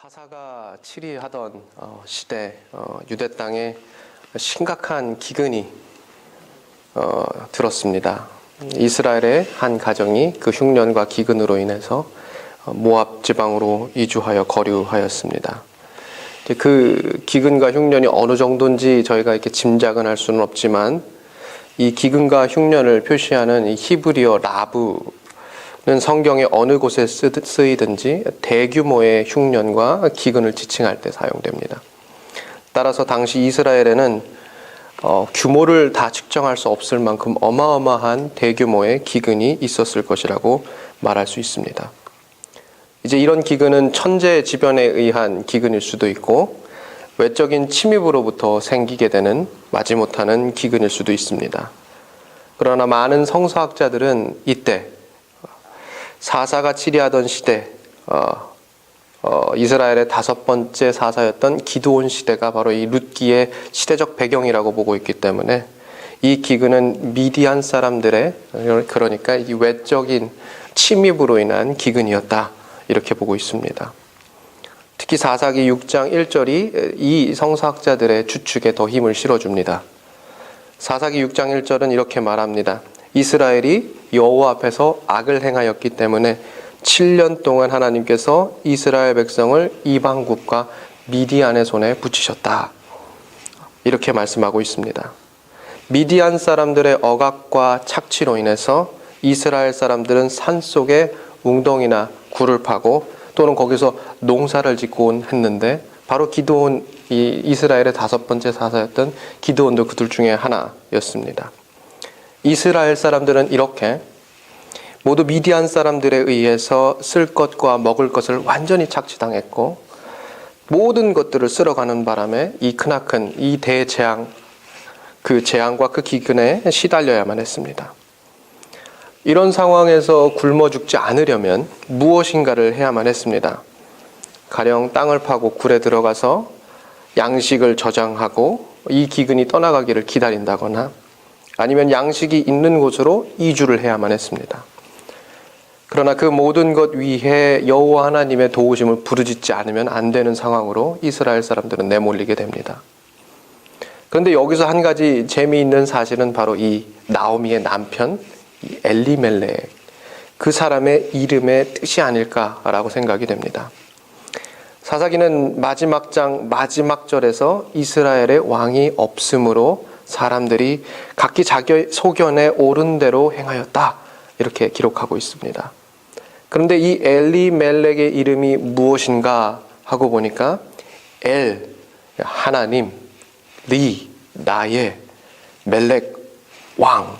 사사가 치리하던 시대 유대 땅에 심각한 기근이 들었습니다. 이스라엘의 한 가정이 그 흉년과 기근으로 인해서 모압 지방으로 이주하여 거류하였습니다. 그 기근과 흉년이 어느 정도인지 저희가 이렇게 짐작은 할 수는 없지만 이 기근과 흉년을 표시하는 이 히브리어 라브는 성경의 어느 곳에 쓰이든지 대규모의 흉년과 기근을 지칭할 때 사용됩니다. 따라서 당시 이스라엘에는 규모를 다 측정할 수 없을 만큼 어마어마한 대규모의 기근이 있었을 것이라고 말할 수 있습니다. 이제 이런 기근은 천재지변에 의한 기근일 수도 있고 외적인 침입으로부터 생기게 되는 마지못하는 기근일 수도 있습니다. 그러나 많은 성서학자들은 이때 사사가 치리하던 시대, 이스라엘의 5번째 사사였던 기드온 시대가 바로 이 룻기의 시대적 배경이라고 보고 있기 때문에 이 기근은 미디안 사람들의, 그러니까 이 외적인 침입으로 인한 기근이었다, 이렇게 보고 있습니다. 특히 사사기 6장 1절이 이 성서학자들의 추측에 더 힘을 실어줍니다. 사사기 6장 1절은 이렇게 말합니다. 이스라엘이 여호와 앞에서 악을 행하였기 때문에 7년 동안 하나님께서 이스라엘 백성을 이방국과 미디안의 손에 붙이셨다, 이렇게 말씀하고 있습니다. 미디안 사람들의 억압과 착취로 인해서 이스라엘 사람들은 산속에 웅덩이나 굴을 파고 또는 거기서 농사를 짓곤 했는데 바로 기드온, 이 이스라엘의 5번째 사사였던 기드온도 그들 중에 하나였습니다. 이스라엘 사람들은 이렇게 모두 미디안 사람들에 의해서 쓸 것과 먹을 것을 완전히 착취당했고 모든 것들을 쓸어가는 바람에 이 크나큰 이 대재앙, 그 재앙과 그 기근에 시달려야만 했습니다. 이런 상황에서 굶어 죽지 않으려면 무엇인가를 해야만 했습니다. 가령 땅을 파고 굴에 들어가서 양식을 저장하고 이 기근이 떠나가기를 기다린다거나 아니면 양식이 있는 곳으로 이주를 해야만 했습니다. 그러나 그 모든 것 위에 여호와 하나님의 도우심을 부르짖지 않으면 안 되는 상황으로 이스라엘 사람들은 내몰리게 됩니다. 그런데 여기서 한 가지 재미있는 사실은 바로 이 나오미의 남편 이 엘리멜렉, 그 사람의 이름의 뜻이 아닐까라고 생각이 됩니다. 사사기는 마지막 장 마지막 절에서 이스라엘의 왕이 없으므로 사람들이 각기 자기 소견에 옳은 대로 행하였다, 이렇게 기록하고 있습니다. 그런데 이 엘리멜렉의 이름이 무엇인가 하고 보니까 엘, 하나님, 리, 나의, 멜렉, 왕.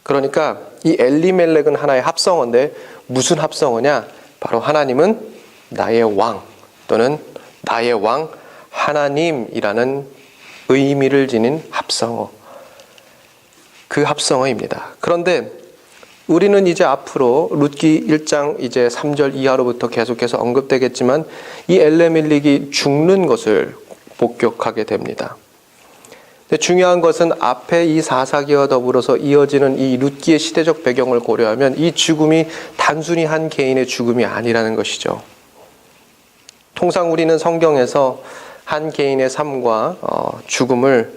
그러니까 이 엘리멜렉은 하나의 합성어인데 무슨 합성어냐? 바로 하나님은 나의 왕 또는 나의 왕 하나님이라는 의미를 지닌 합성어, 그 합성어입니다. 그런데 우리는 이제 앞으로 룻기 1장 이제 3절 이하로부터 계속해서 언급되겠지만 이 엘리멜렉이 죽는 것을 목격하게 됩니다. 중요한 것은 앞에 이 사사기와 더불어서 이어지는 이 룻기의 시대적 배경을 고려하면 이 죽음이 단순히 한 개인의 죽음이 아니라는 것이죠. 통상 우리는 성경에서 한 개인의 삶과 죽음을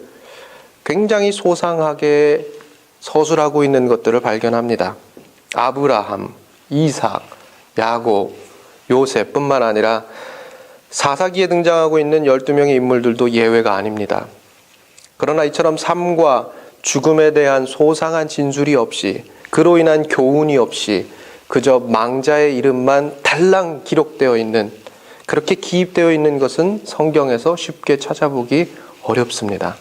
굉장히 소상하게 서술하고 있는 것들을 발견합니다. 아브라함, 이삭, 야곱, 요셉뿐만 아니라 사사기에 등장하고 있는 12명의 인물들도 예외가 아닙니다. 그러나 이처럼 삶과 죽음에 대한 소상한 진술이 없이, 그로 인한 교훈이 없이 그저 망자의 이름만 달랑 기록되어 있는, 그렇게 기입되어 있는 것은 성경에서 쉽게 찾아보기 어렵습니다.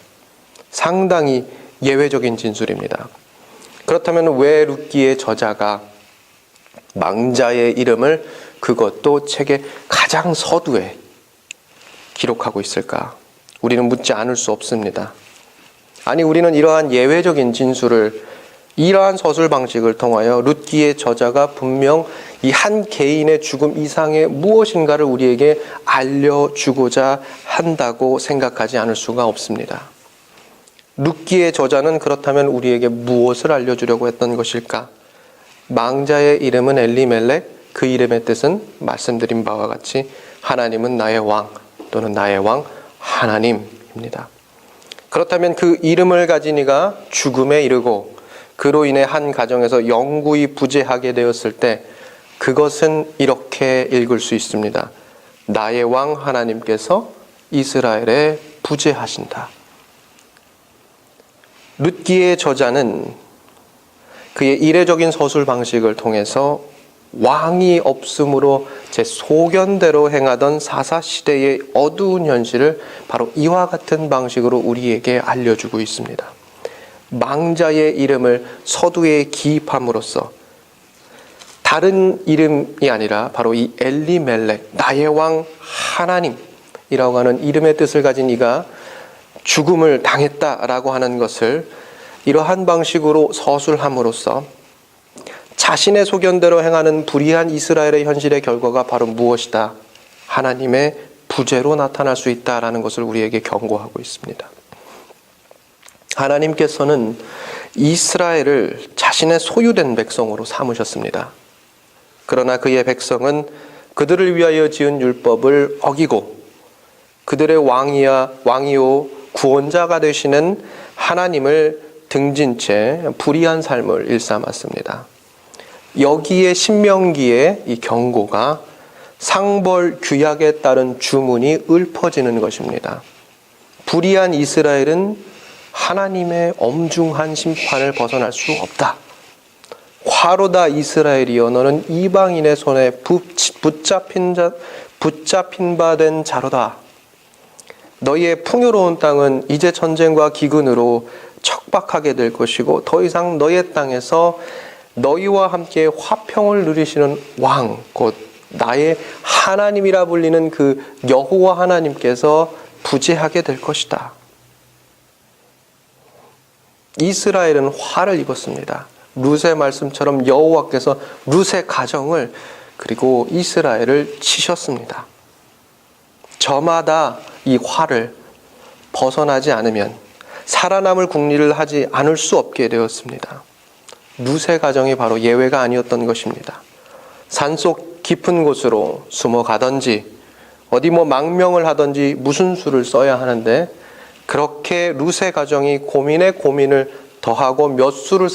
상당히 예외적인 진술입니다. 그렇다면 왜 룻기의 저자가 망자의 이름을, 그것도 책의 가장 서두에 기록하고 있을까? 우리는 묻지 않을 수 없습니다. 아니, 우리는 이러한 예외적인 진술을, 이러한 서술 방식을 통하여 룻기의 저자가 분명 이 한 개인의 죽음 이상의 무엇인가를 우리에게 알려주고자 한다고 생각하지 않을 수가 없습니다. 룻기의 저자는 그렇다면 우리에게 무엇을 알려주려고 했던 것일까? 망자의 이름은 엘리멜렉, 그 이름의 뜻은 말씀드린 바와 같이 하나님은 나의 왕 또는 나의 왕 하나님입니다. 그렇다면 그 이름을 가진 이가 죽음에 이르고 그로 인해 한 가정에서 영구히 부재하게 되었을 때 그것은 이렇게 읽을 수 있습니다. 나의 왕 하나님께서 이스라엘에 부재하신다. 룻기의 저자는 그의 이례적인 서술 방식을 통해서 왕이 없음으로 제 소견대로 행하던 사사시대의 어두운 현실을 바로 이와 같은 방식으로 우리에게 알려주고 있습니다. 망자의 이름을 서두에 기입함으로써 다른 이름이 아니라 바로 이 엘리멜렉, 나의 왕 하나님이라고 하는 이름의 뜻을 가진 이가 죽음을 당했다라고 하는 것을 이러한 방식으로 서술함으로써 자신의 소견대로 행하는 불의한 이스라엘의 현실의 결과가 바로 무엇이다? 하나님의 부재로 나타날 수 있다라는 것을 우리에게 경고하고 있습니다. 하나님께서는 이스라엘을 자신의 소유된 백성으로 삼으셨습니다. 그러나 그의 백성은 그들을 위하여 지은 율법을 어기고 그들의 왕이요 구원자가 되시는 하나님을 등진 채 불의한 삶을 일삼았습니다. 여기에 신명기의 이 경고가 상벌 규약에 따른 주문이 읊어지는 것입니다. 불의한 이스라엘은 하나님의 엄중한 심판을 벗어날 수 없다. 화로다 이스라엘이여 너는 이방인의 손에 붙잡힌 바 된 자로다. 너희의 풍요로운 땅은 이제 전쟁과 기근으로 척박하게 될 것이고 더 이상 너희의 땅에서 너희와 함께 화평을 누리시는 왕, 곧 나의 하나님이라 불리는 그 여호와 하나님께서 부재하게 될 것이다. 이스라엘은 화를 입었습니다. 룻의 말씀처럼 여호와께서 룻의 가정을 그리고 이스라엘을 치셨습니다. 저마다 이 화를 벗어나지 않으면 살아남을 궁리를 하지 않을 수 없게 되었습니다. 룻의 가정이 바로 예외가 아니었던 것입니다. 산속 깊은 곳으로 숨어가든지 어디 망명을 하든지 무슨 수를 써야 하는데 그렇게 룻의 가정이 고민에 고민을 더하고 몇 수를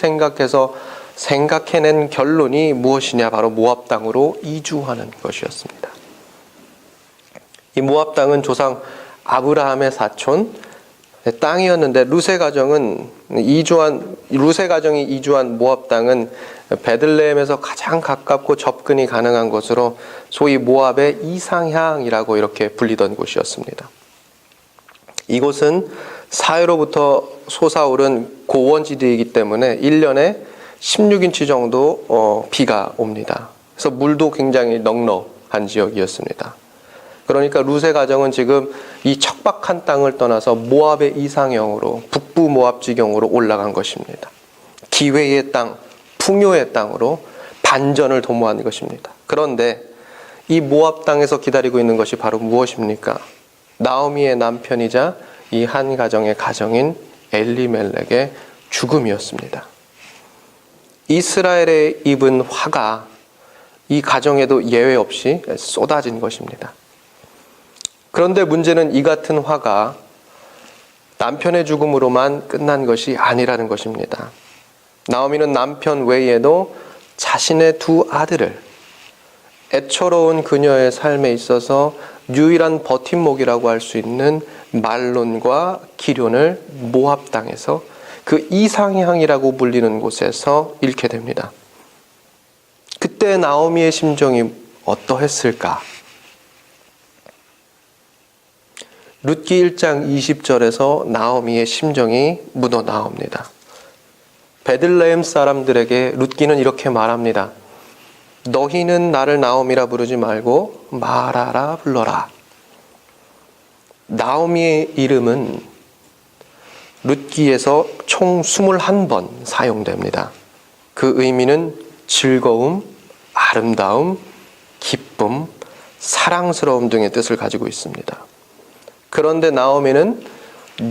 생각해낸 결론이 무엇이냐? 바로 모압 땅으로 이주하는 것이었습니다. 이 모압 땅은 조상 아브라함의 사촌 땅이었는데 룻의 가정이 이주한 모압 땅은 베들레헴에서 가장 가깝고 접근이 가능한 곳으로 소위 모압의 이상향이라고 이렇게 불리던 곳이었습니다. 이곳은 사해로부터 솟아오른 고원지대이기 때문에 1년에 16인치 정도 비가 옵니다. 그래서 물도 굉장히 넉넉한 지역이었습니다. 그러니까 룻의 가정은 지금 이 척박한 땅을 떠나서 모압의 이상형으로 북부 모압 지경으로 올라간 것입니다. 기회의 땅, 풍요의 땅으로 반전을 도모한 것입니다. 그런데 이 모압 땅에서 기다리고 있는 것이 바로 무엇입니까? 나오미의 남편이자 이 한 가정의 가정인 엘리멜렉의 죽음이었습니다. 이스라엘의 입은 화가 이 가정에도 예외 없이 쏟아진 것입니다. 그런데 문제는 이 같은 화가 남편의 죽음으로만 끝난 것이 아니라는 것입니다. 나오미는 남편 외에도 자신의 두 아들을 애처로운 그녀의 삶에 있어서 유일한 버팀목이라고 할 수 있는 말론과 기럐을 모압 땅에서 그 이상향이라고 불리는 곳에서 잃게 됩니다. 그때 나오미의 심정이 어떠했을까? 룻기 1장 20절에서 나오미의 심정이 묻어 나옵니다. 베들레헴 사람들에게 룻기는 이렇게 말합니다. 너희는 나를 나오미라 부르지 말고 마라라 불러라. 나오미의 이름은 룻기에서 총 21번 사용됩니다. 그 의미는 즐거움, 아름다움, 기쁨, 사랑스러움 등의 뜻을 가지고 있습니다. 그런데 나오미는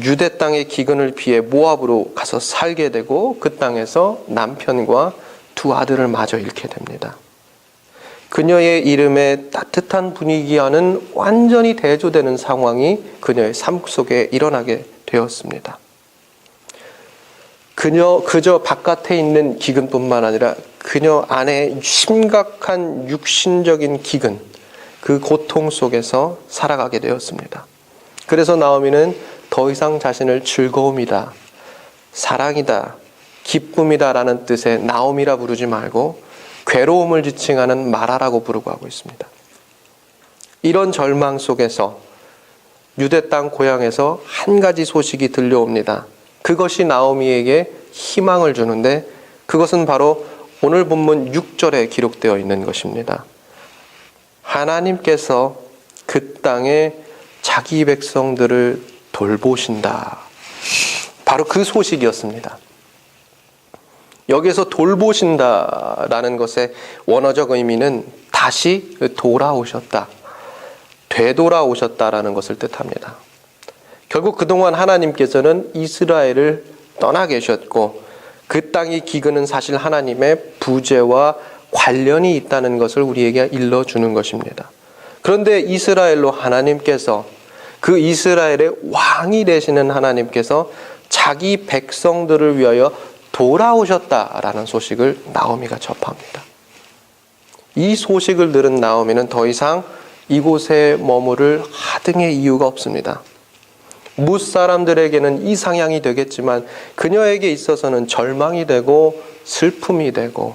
유대 땅의 기근을 피해 모압으로 가서 살게 되고 그 땅에서 남편과 두 아들을 마저 잃게 됩니다. 그녀의 이름에 따뜻한 분위기와는 완전히 대조되는 상황이 그녀의 삶 속에 일어나게 되었습니다. 그저 바깥에 있는 기근뿐만 아니라 그녀 안에 심각한 육신적인 기근, 그 고통 속에서 살아가게 되었습니다. 그래서 나오미는 더 이상 자신을 즐거움이다, 사랑이다, 기쁨이다 라는 뜻의 나옴이라 부르지 말고 괴로움을 지칭하는 마라라고 부르고 하고 있습니다. 이런 절망 속에서 유대 땅 고향에서 한 가지 소식이 들려옵니다. 그것이 나오미에게 희망을 주는데 그것은 바로 오늘 본문 6절에 기록되어 있는 것입니다. 하나님께서 그 땅에 자기 백성들을 돌보신다. 바로 그 소식이었습니다. 여기에서 돌보신다라는 것의 원어적 의미는 다시 돌아오셨다, 되돌아오셨다라는 것을 뜻합니다. 결국 그동안 하나님께서는 이스라엘을 떠나 계셨고 그 땅의 기근은 사실 하나님의 부재와 관련이 있다는 것을 우리에게 일러주는 것입니다. 그런데 이스라엘로 하나님께서, 그 이스라엘의 왕이 되시는 하나님께서 자기 백성들을 위하여 돌아오셨다라는 소식을 나오미가 접합니다. 이 소식을 들은 나오미는 더 이상 이곳에 머무를 하등의 이유가 없습니다. 뭇 사람들에게는 이상향이 되겠지만 그녀에게 있어서는 절망이 되고 슬픔이 되고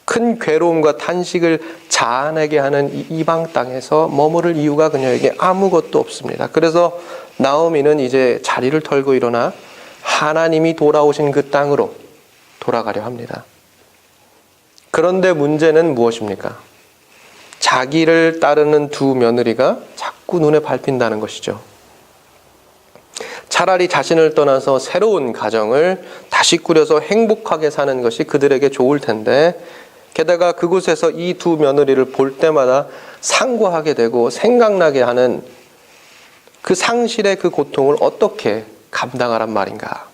큰 괴로움과 탄식을 자아내게 하는 이 이방 땅에서 머무를 이유가 그녀에게 아무것도 없습니다. 그래서 나오미는 이제 자리를 털고 일어나 하나님이 돌아오신 그 땅으로 돌아가려 합니다. 그런데 문제는 무엇입니까? 자기를 따르는 두 며느리가 자꾸 눈에 밟힌다는 것이죠. 차라리 자신을 떠나서 새로운 가정을 다시 꾸려서 행복하게 사는 것이 그들에게 좋을 텐데, 게다가 그곳에서 이 두 며느리를 볼 때마다 상고하게 되고 생각나게 하는 그 상실의 그 고통을 어떻게 감당하란 말인가.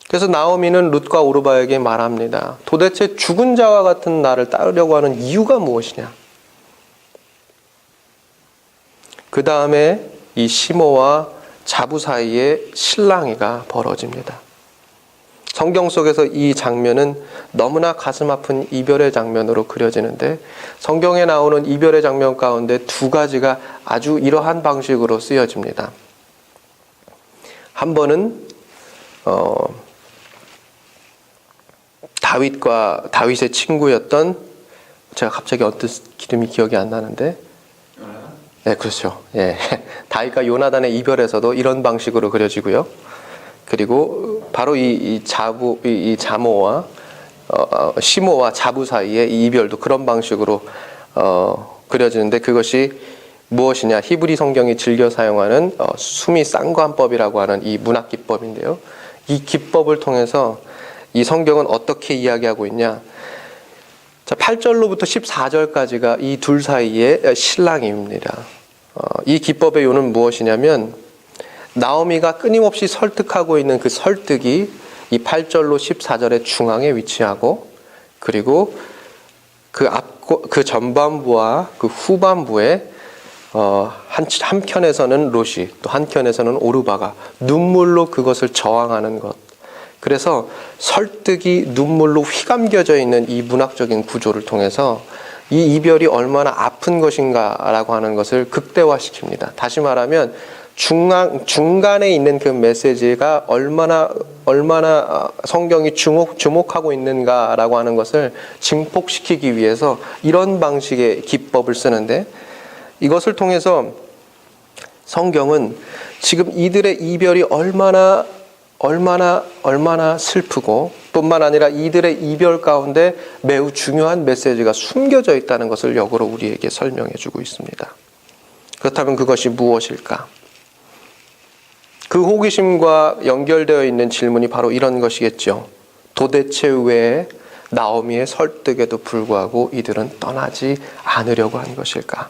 그래서 나오미는 룻과 오르바에게 말합니다. 도대체 죽은 자와 같은 나를 따르려고 하는 이유가 무엇이냐. 그 다음에 이 시모와 자부 사이에 실랑이가 벌어집니다. 성경 속에서 이 장면은 너무나 가슴 아픈 이별의 장면으로 그려지는데, 성경에 나오는 이별의 장면 가운데 두 가지가 아주 이러한 방식으로 쓰여집니다. 한 번은 다윗의 친구였던, 제가 갑자기 어떤 이름이 기억이 안 나는데, 네, 그렇죠. 예. 다윗과 요나단의 이별에서도 이런 방식으로 그려지고요. 그리고 바로 이 자모와 시모와 자부 사이의 이 이별도 그런 방식으로 그려지는데, 그것이 무엇이냐? 히브리 성경이 즐겨 사용하는 수미 쌍관법이라고 하는 이 문학 기법인데요. 이 기법을 통해서 이 성경은 어떻게 이야기하고 있냐? 자, 8절로부터 14절까지가 이 둘 사이의 신랑입니다. 이 기법의 요는 무엇이냐면, 나오미가 끊임없이 설득하고 있는 그 설득이 이 8절로 14절의 중앙에 위치하고, 그리고 그 전반부와 그 후반부에 한편에서는 롯이, 또 한편에서는 오르바가 눈물로 그것을 저항하는 것. 그래서 설득이 눈물로 휘감겨져 있는 이 문학적인 구조를 통해서 이 이별이 얼마나 아픈 것인가라고 하는 것을 극대화시킵니다. 다시 말하면 중간에 있는 그 메시지가 얼마나 성경이 주목하고 있는가라고 하는 것을 증폭시키기 위해서 이런 방식의 기법을 쓰는데, 이것을 통해서 성경은 지금 이들의 이별이 얼마나 슬프고, 뿐만 아니라 이들의 이별 가운데 매우 중요한 메시지가 숨겨져 있다는 것을 역으로 우리에게 설명해 주고 있습니다. 그렇다면 그것이 무엇일까? 그 호기심과 연결되어 있는 질문이 바로 이런 것이겠죠. 도대체 왜 나오미의 설득에도 불구하고 이들은 떠나지 않으려고 한 것일까?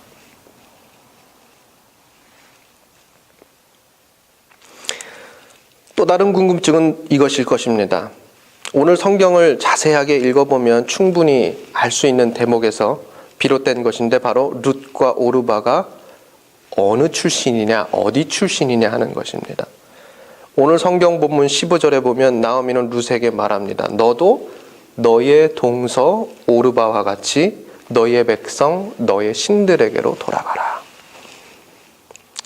또 다른 궁금증은 이것일 것입니다. 오늘 성경을 자세하게 읽어보면 충분히 알 수 있는 대목에서 비롯된 것인데 바로 룻과 오르바가 어느 출신이냐, 어디 출신이냐 하는 것입니다. 오늘 성경 본문 15절에 보면 나오미는 룻에게 말합니다. 너도 너의 동서 오르바와 같이 너의 백성, 너의 신들에게로 돌아가라.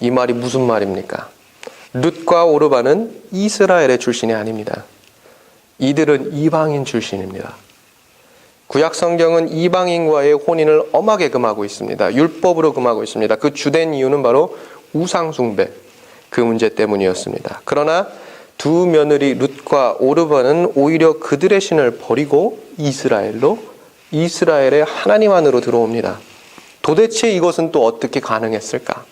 이 말이 무슨 말입니까? 룻과 오르바는 이스라엘의 출신이 아닙니다. 이들은 이방인 출신입니다. 구약 성경은 이방인과의 혼인을 엄하게 금하고 있습니다. 율법으로 금하고 있습니다. 그 주된 이유는 바로 우상 숭배, 그 문제 때문이었습니다. 그러나 두 며느리 룻과 오르바는 오히려 그들의 신을 버리고 이스라엘의 하나님 안으로 들어옵니다. 도대체 이것은 또 어떻게 가능했을까?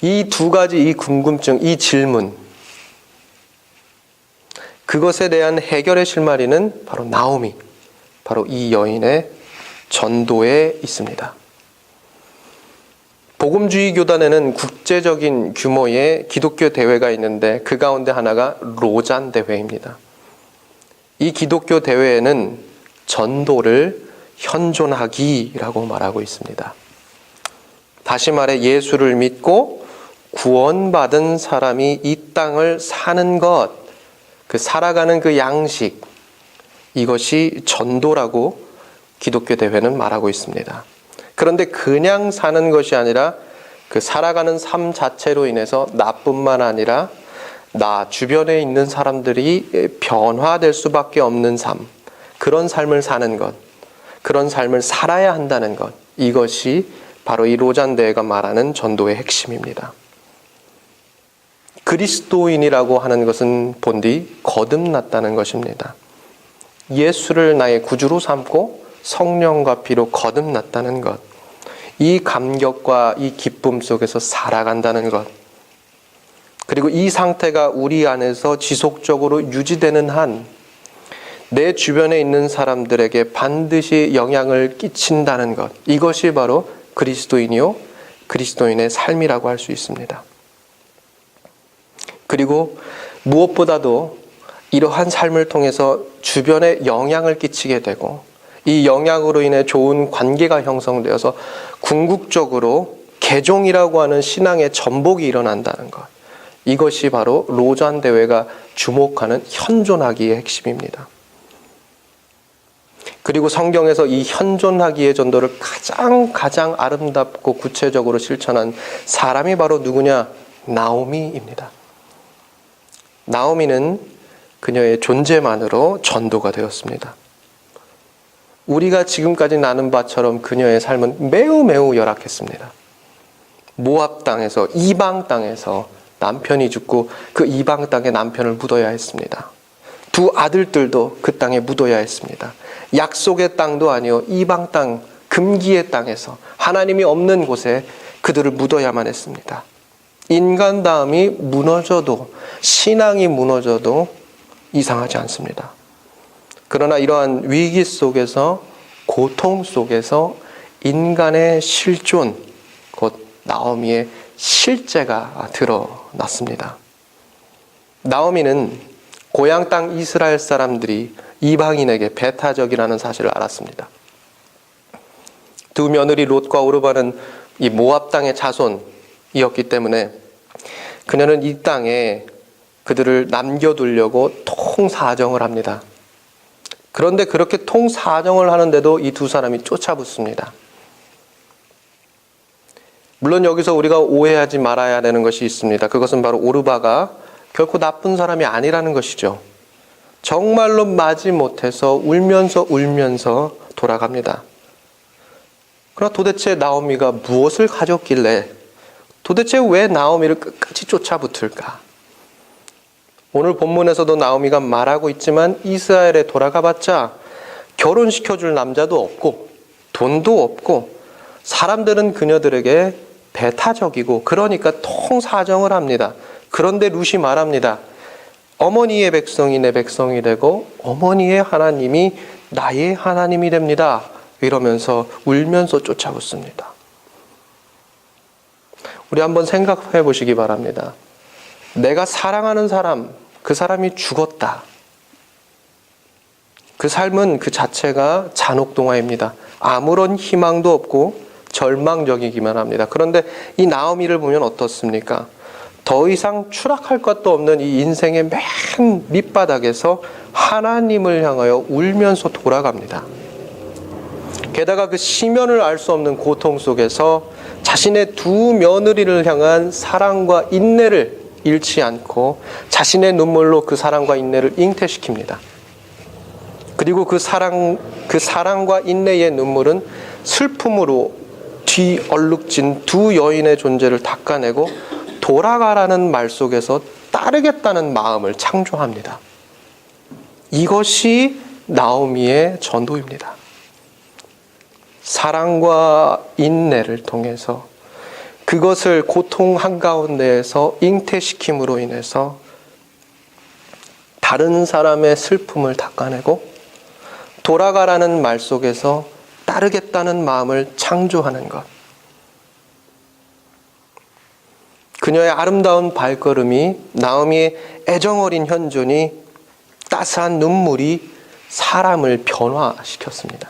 이 두 가지 이 궁금증, 이 질문, 그것에 대한 해결의 실마리는 바로 나오미, 바로 이 여인의 전도에 있습니다. 복음주의 교단에는 국제적인 규모의 기독교 대회가 있는데 그 가운데 하나가 로잔 대회입니다. 이 기독교 대회에는 전도를 현존하기라고 말하고 있습니다. 다시 말해 예수를 믿고 구원받은 사람이 이 땅을 사는 것, 그 살아가는 그 양식, 이것이 전도라고 기독교 대회는 말하고 있습니다. 그런데 그냥 사는 것이 아니라 그 살아가는 삶 자체로 인해서 나뿐만 아니라 나 주변에 있는 사람들이 변화될 수밖에 없는 삶, 그런 삶을 사는 것, 그런 삶을 살아야 한다는 것, 이것이 바로 이 로잔 대회가 말하는 전도의 핵심입니다. 그리스도인이라고 하는 것은 본디 거듭났다는 것입니다. 예수를 나의 구주로 삼고 성령과 피로 거듭났다는 것, 이 감격과 이 기쁨 속에서 살아간다는 것, 그리고 이 상태가 우리 안에서 지속적으로 유지되는 한 내 주변에 있는 사람들에게 반드시 영향을 끼친다는 것, 이것이 바로 그리스도인이요, 그리스도인의 삶이라고 할 수 있습니다. 그리고 무엇보다도 이러한 삶을 통해서 주변에 영향을 끼치게 되고 이 영향으로 인해 좋은 관계가 형성되어서 궁극적으로 개종이라고 하는 신앙의 전복이 일어난다는 것, 이것이 바로 로잔 대회가 주목하는 현존하기의 핵심입니다. 그리고 성경에서 이 현존하기의 전도를 가장 아름답고 구체적으로 실천한 사람이 바로 누구냐? 나오미입니다. 나오미는 그녀의 존재만으로 전도가 되었습니다. 우리가 지금까지 나눈 바처럼 그녀의 삶은 매우 열악했습니다. 모압 땅에서, 이방 땅에서 남편이 죽고 그 이방 땅에 남편을 묻어야 했습니다. 두 아들들도 그 땅에 묻어야 했습니다. 약속의 땅도 아니요, 이방 땅, 금기의 땅에서 하나님이 없는 곳에 그들을 묻어야만 했습니다. 인간 다음이 무너져도, 신앙이 무너져도 이상하지 않습니다. 그러나 이러한 위기 속에서, 고통 속에서 인간의 실존, 곧 나오미의 실제가 드러났습니다. 나오미는 고향 땅 이스라엘 사람들이 이방인에게 배타적이라는 사실을 알았습니다. 두 며느리 롯과 오르바는 이 모압 땅의 자손이었기 때문에 그녀는 이 땅에 그들을 남겨두려고 통사정을 합니다. 그런데 그렇게 통사정을 하는데도 이 두 사람이 쫓아붙습니다. 물론 여기서 우리가 오해하지 말아야 되는 것이 있습니다. 그것은 바로 오르바가 결코 나쁜 사람이 아니라는 것이죠. 정말로 마지못해서 울면서 돌아갑니다. 그러나 도대체 나오미가 무엇을 가졌길래, 도대체 왜 나오미를 끝까지 쫓아붙을까? 오늘 본문에서도 나오미가 말하고 있지만 이스라엘에 돌아가봤자 결혼시켜줄 남자도 없고 돈도 없고 사람들은 그녀들에게 배타적이고 그러니까 통사정을 합니다. 그런데 룻이 말합니다. 어머니의 백성이 내 백성이 되고 어머니의 하나님이 나의 하나님이 됩니다. 이러면서 울면서 쫓아붙습니다. 우리 한번 생각해 보시기 바랍니다. 내가 사랑하는 사람, 그 사람이 죽었다. 그 삶은 그 자체가 잔혹동화입니다. 아무런 희망도 없고 절망적이기만 합니다. 그런데 이 나오미를 보면 어떻습니까? 더 이상 추락할 것도 없는 이 인생의 맨 밑바닥에서 하나님을 향하여 울면서 돌아갑니다. 게다가 그 시면을 알 수 없는 고통 속에서 자신의 두 며느리를 향한 사랑과 인내를 잃지 않고 자신의 눈물로 그 사랑과 인내를 잉태시킵니다. 그리고 그 사랑과 인내의 눈물은 슬픔으로 뒤얼룩진 두 여인의 존재를 닦아내고 돌아가라는 말 속에서 따르겠다는 마음을 창조합니다. 이것이 나오미의 전도입니다. 사랑과 인내를 통해서 그것을 고통 한가운데에서 잉태시킴으로 인해서 다른 사람의 슬픔을 닦아내고 돌아가라는 말 속에서 따르겠다는 마음을 창조하는 것. 그녀의 아름다운 발걸음이, 나오미의 애정어린 현존이, 따스한 눈물이 사람을 변화시켰습니다.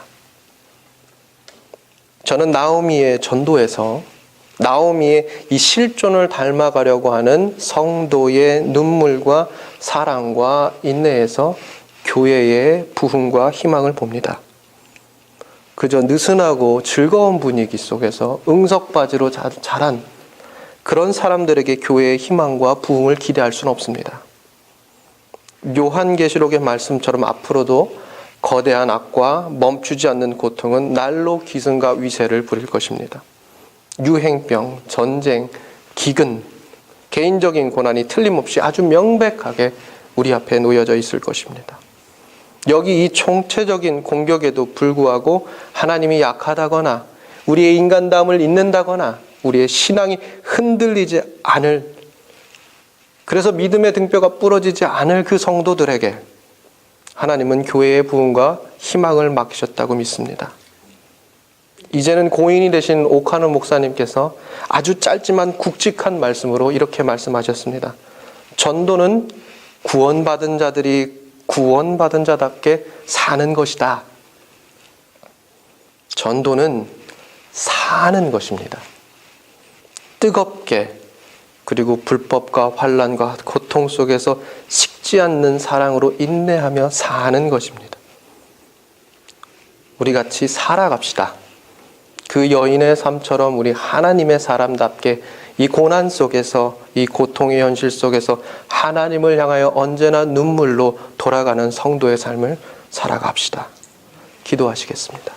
저는 나오미의 전도에서 나오미의 이 실존을 닮아가려고 하는 성도의 눈물과 사랑과 인내에서 교회의 부흥과 희망을 봅니다. 그저 느슨하고 즐거운 분위기 속에서 응석바지로 자란 그런 사람들에게 교회의 희망과 부흥을 기대할 수는 없습니다. 요한계시록의 말씀처럼 앞으로도 거대한 악과 멈추지 않는 고통은 날로 기승과 위세를 부릴 것입니다. 유행병, 전쟁, 기근, 개인적인 고난이 틀림없이 아주 명백하게 우리 앞에 놓여져 있을 것입니다. 여기 이 총체적인 공격에도 불구하고 하나님이 약하다거나 우리의 인간다움을 잊는다거나 우리의 신앙이 흔들리지 않을, 그래서 믿음의 등뼈가 부러지지 않을 그 성도들에게 하나님은 교회의 부흥과 희망을 맡기셨다고 믿습니다. 이제는 고인이 되신 오카노 목사님께서 아주 짧지만 굵직한 말씀으로 이렇게 말씀하셨습니다. 전도는 구원받은 자들이 구원받은 자답게 사는 것이다. 전도는 사는 것입니다. 뜨겁게, 그리고 불법과 환난과 고통 속에서 식지 않는 사랑으로 인내하며 사는 것입니다. 우리 같이 살아갑시다. 그 여인의 삶처럼 우리 하나님의 사람답게 이 고난 속에서, 이 고통의 현실 속에서 하나님을 향하여 언제나 눈물로 돌아가는 성도의 삶을 살아갑시다. 기도하시겠습니다.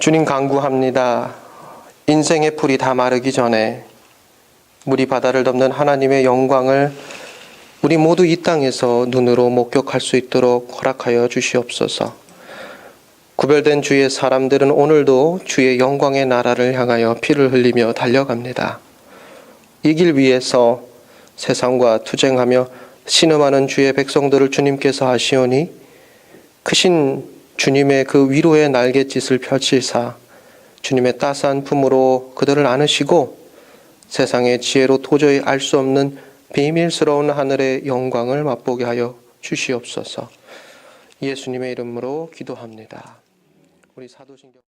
주님, 간구합니다. 인생의 풀이 다 마르기 전에 물이 바다를 덮는 하나님의 영광을 우리 모두 이 땅에서 눈으로 목격할 수 있도록 허락하여 주시옵소서. 구별된 주의 사람들은 오늘도 주의 영광의 나라를 향하여 피를 흘리며 달려갑니다. 이 길 위에서 세상과 투쟁하며 신음하는 주의 백성들을 주님께서 하시오니 크신 주님의 그 위로의 날갯짓을 펼칠사 주님의 따스한 품으로 그들을 안으시고 세상의 지혜로 도저히 알 수 없는 비밀스러운 하늘의 영광을 맛보게 하여 주시옵소서. 예수님의 이름으로 기도합니다. 우리 사도신경